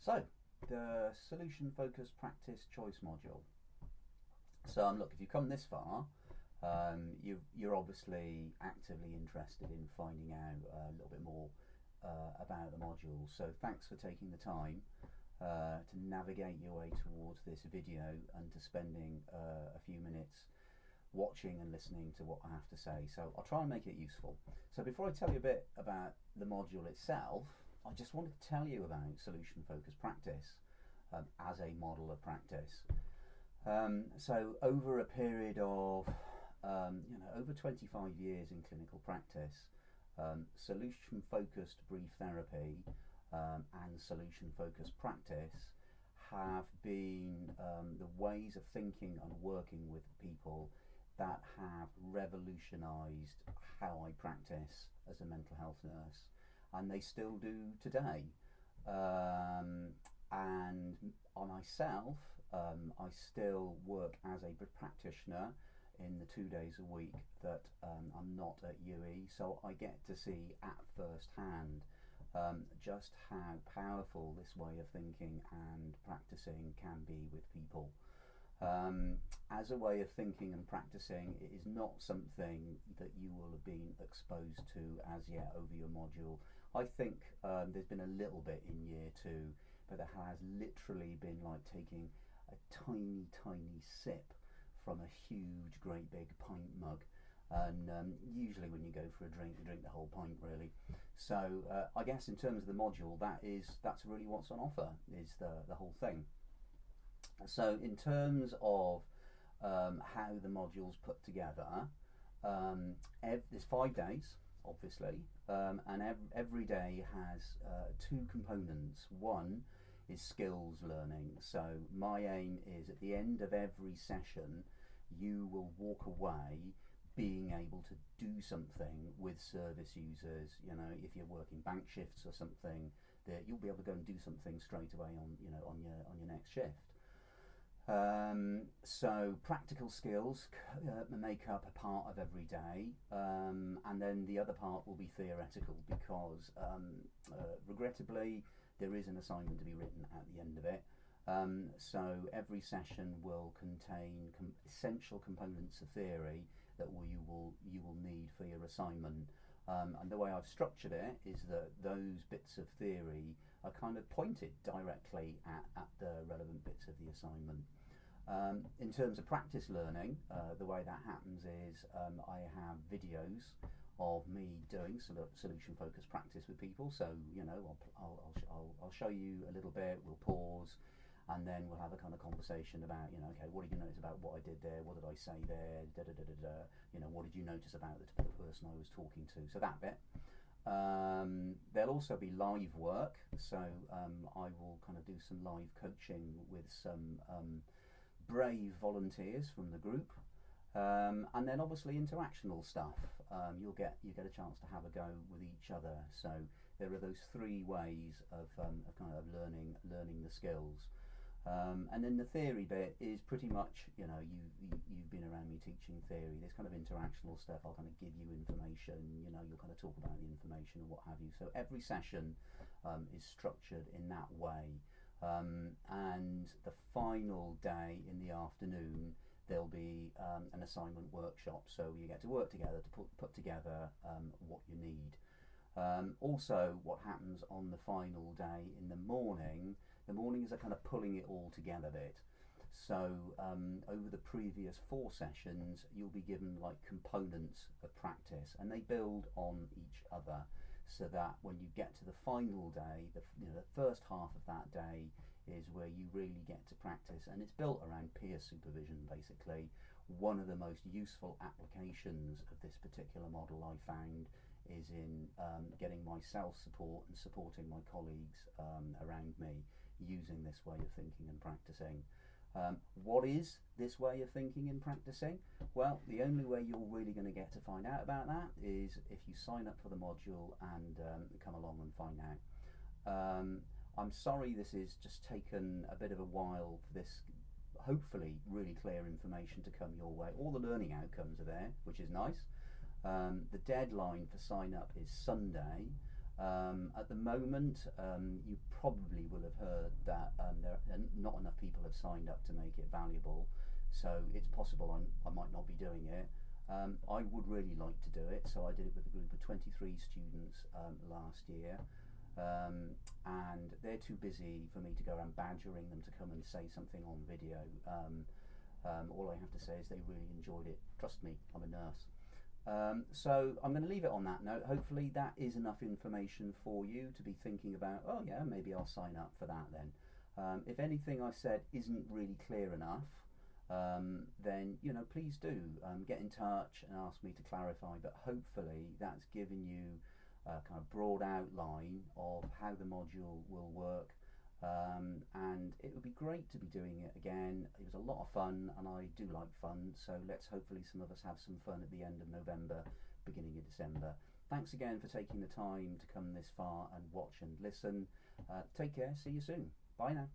So, the solution focused practice choice module. So, look, if you've come this far, you're obviously actively interested in finding out a little bit more about the module. So, thanks for taking the time to navigate your way towards this video and to spending a few minutes watching and listening to what I have to say. So I'll try and make it useful. So before I tell you a bit about the module itself, I just wanted to tell you about solution focused practice as a model of practice. So over a period of over 25 years in clinical practice, solution focused brief therapy and solution focused practice have been the ways of thinking and working with people that have revolutionised how I practice as a mental health nurse, and they still do today. And on myself, I still work as a practitioner in the 2 days a week that I'm not at UE, so I get to see at first hand just how powerful this way of thinking and practicing can be with people. As a way of thinking and practicing, it is not something that you will have been exposed to as yet over your module. I think there's been a little bit in year 2, but there has literally been like taking a tiny sip from a huge, great big pint mug. And usually when you go for a drink, you drink the whole pint really. So I guess in terms of the module, that's really what's on offer, is the whole thing. So in terms of how the module's put together, there's 5 days, obviously, and every day has 2 components. One is skills learning. So my aim is at the end of every session, you will walk away being able to do something with service users. You know, if you're working bank shifts or something, that you'll be able to go and do something straight away on your next shift. So practical skills make up a part of every day, and then the other part will be theoretical, because regrettably there is an assignment to be written at the end of it. So every session will contain essential components of theory that you will need for your assignment. And the way I've structured it is that those bits of theory are kind of pointed directly at the relevant bits of the assignment. In terms of practice learning, the way that happens is I have videos of me doing solution focused practice with people. So I'll show you a little bit. We'll pause, and then we'll have a kind of conversation about, okay, what did you notice about what I did there? What did I say there? What did you notice about the person I was talking to? So that bit. There'll also be live work. So I will kind of do some live coaching with some brave volunteers from the group. And then obviously interactional stuff. You get a chance to have a go with each other. So there are those 3 ways of learning the skills. And then the theory bit is pretty much, you've been around me teaching theory. There's kind of interactional stuff. I'll kind of give you information. You'll kind of talk about the information and what have you. So every session is structured in that way. And the final day in the afternoon, there'll be an assignment workshop, so you get to work together to put together what you need. Also, what happens on the final day in the morning is a kind of pulling it all together bit. So over the previous 4 sessions, you'll be given like components of practice, and they build on each other, so that when you get to the final day, the first half of that day is where you really get to practice, and it's built around peer supervision basically. One of the most useful applications of this particular model I found is in getting my self-support and supporting my colleagues around me using this way of thinking and practicing. What is this way of thinking and practicing? Well, the only way you're really going to get to find out about that is if you sign up for the module and come along and find out. I'm sorry this has just taken a bit of a while for this hopefully really clear information to come your way. All the learning outcomes are there, which is nice. The deadline for sign up is Sunday, At the moment, you probably will have heard that not enough people have signed up to make it valuable, so it's possible I might not be doing it. I would really like to do it, so I did it with a group of 23 students last year, and they're too busy for me to go around badgering them to come and say something on video. All I have to say is they really enjoyed it. Trust me, I'm a nurse. So I'm going to leave it on that note. Hopefully that is enough information for you to be thinking about, oh yeah, maybe I'll sign up for that then. If anything I said isn't really clear enough, then please do get in touch and ask me to clarify, but hopefully that's given you a kind of broad outline of how the module will work. And it would be great to be doing it again. It was a lot of fun, and I do like fun, so let's hopefully some of us have some fun at the end of November, beginning of December. Thanks again for taking the time to come this far and watch and listen. Take care, see you soon. Bye now.